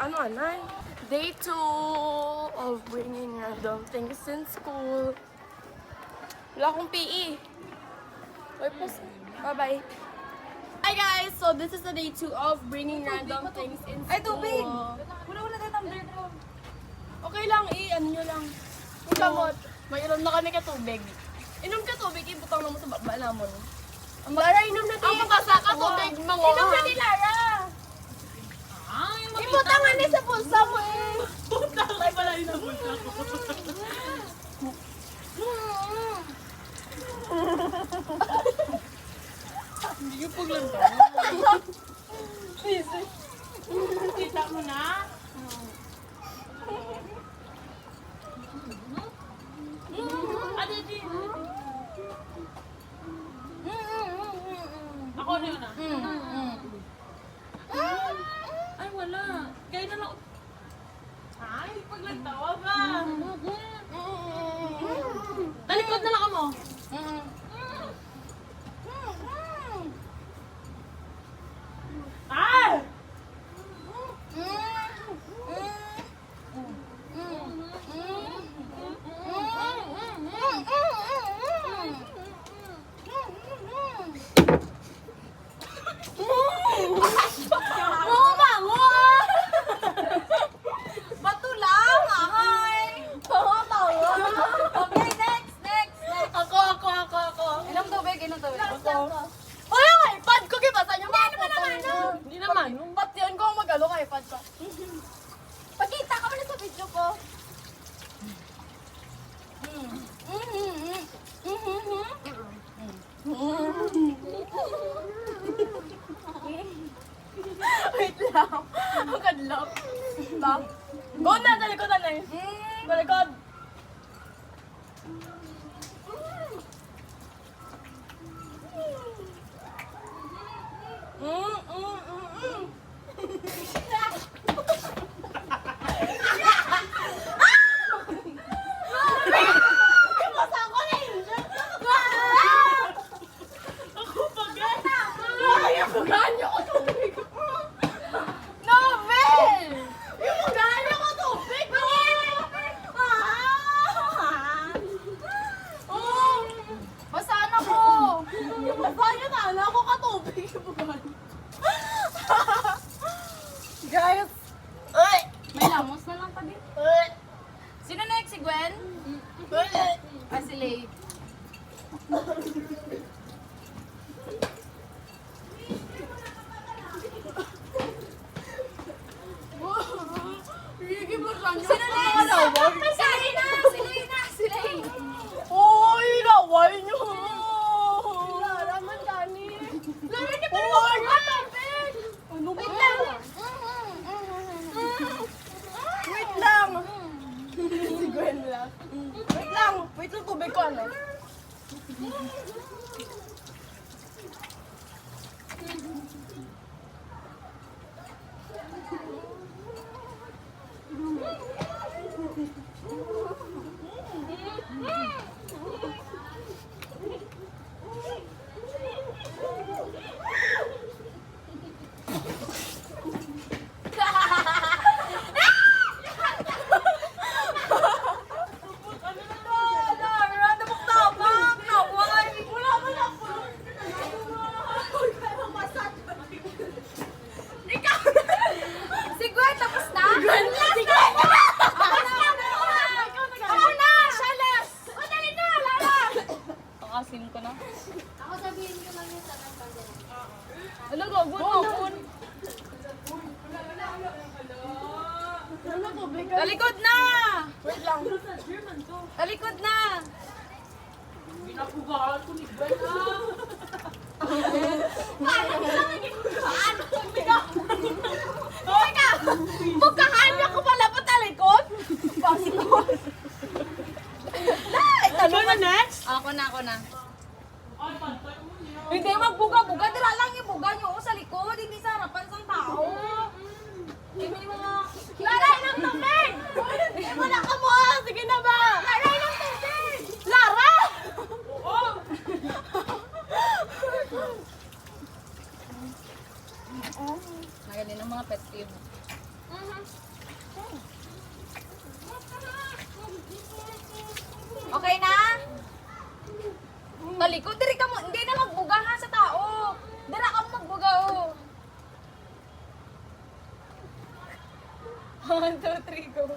ano anay? Day 2 of bringing random things in school. Wala akong PE. Wait po. Bye-bye. Hi guys! So this is the day 2 of bringing random things in school. Ay, tubig! Wala tayo tumbler ko. Okay lang ano nyo lang. Yung kamot. May inom na kami katubig. Inom ka tubig, ibutang na mo sa baba namon. Lara, inom na tayo. Ang makasa ka tubig, mga. Inom na ni Lara. Ibutang nga ni sa pulsa mo eh. Butang ay pala yun ang pulsa ko. Hindi yung paglanta. Kita mo na. Ako na yun ah. Ay wala. Kaya na lang. Ay, paglagtawa ba? Talikod na lang mo. Ah! Pakita ka na sa video ko. Wait lang. Ang kadlap. Ba? Go na! Talikod na eh. Talikod. Guys! May lamos na lang tabi. Sino next? Si Gwen? Si Lay. Sino next? Si Lay. Uy! Laway nyo! Raman Dani! Lari niya pa rin ako. Ano ba? Wait lang! Si Gwen lang. Wait lang! Wait lang, tubig ko ano? Asim ko na. Ako sabihin ko lang yung sarap pa din. Ano gawin? Talikod na! Wait lang. Talikod na! Pinapugaan ko ni Gwen ah! Bukahan ko pala pa talikod? Ano na next? Ako na. Hindi magbuga-buga. Dira lang yung buga nyo sa likod. Hindi sa harapan ng tao. Hindi mga... Laray ng tubig! Hindi mo na ka mo! Sige na ba? Laray ng tubig! Lara! Oh! Magaling ng mga pet peeve. Okay na? Talikod, diri ka mo. Hindi na magbuga ha sa tao. Dira ka mo magbuga, oh. 1, 2, 3, go.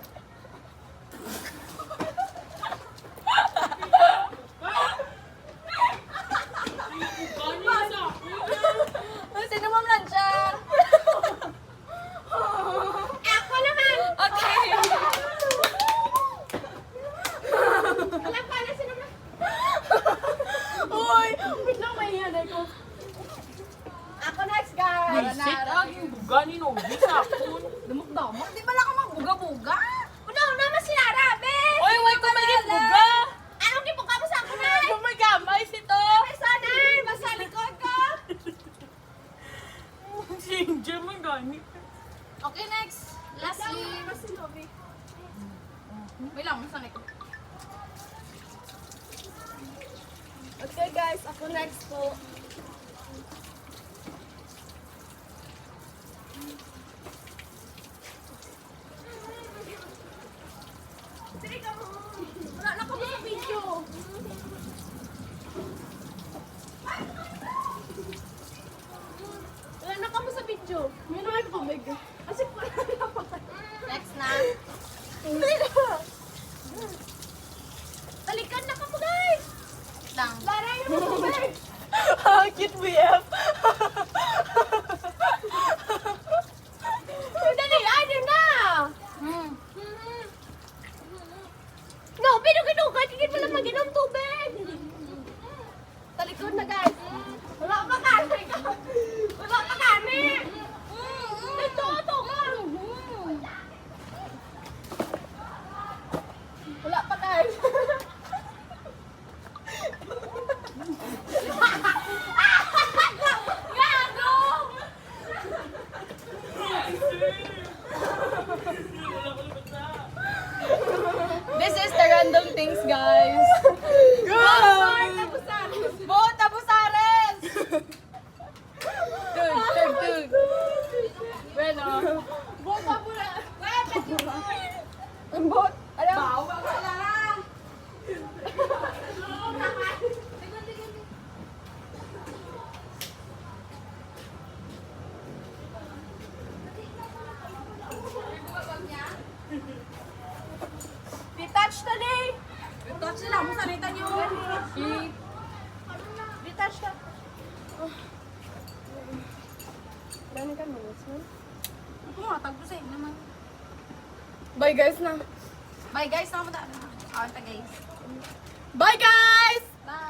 Sino mo lansya? Ako naman! Okay. Alam pa na sino na? Uy! Wait lang, may hiyanay ko. Ako next, guys! Sit lagi yung buga ni Novi sa akon. Damok-damok, di ba lang ka magbuga-buga? Una mas sinabi! Oy, why ko maging buga? Anong gibuka mo sa ako na? Gumagamay sito. Ay, sanay! Basta likod ko! Si Angel man gani. Okay, next. Lastly. Wait lang, masanay ko. Okay, guys. Ako next po. Wala na kami sa video. Wala na kami sa video. May naman tubig. Kasi wala na pa. Next na. Talikan na ka mo, guys! Lang. Laray mo tubig! Cute BF. Dali, ano na! Hmm. No, pinugin-ugad. Hindi mo lang mag-inom tubig. Talikod na, guys. Wala pa kami. Wala pa kami. Ito, ito ka. Wala pa, guys. Gago! This is the random things, guys. Boat Abusares! Dude. Bueno. Bota mo na. Ang boat. Alam? Bawa ka lang. Detach na ni. Touch nila, mo sanita niyo. Detach na. Dami ka minutes, man. Ako nga, tagpo sa inyo naman. Bye, guys na. Bye guys, nakamata. Guys. Bye, guys! Bye.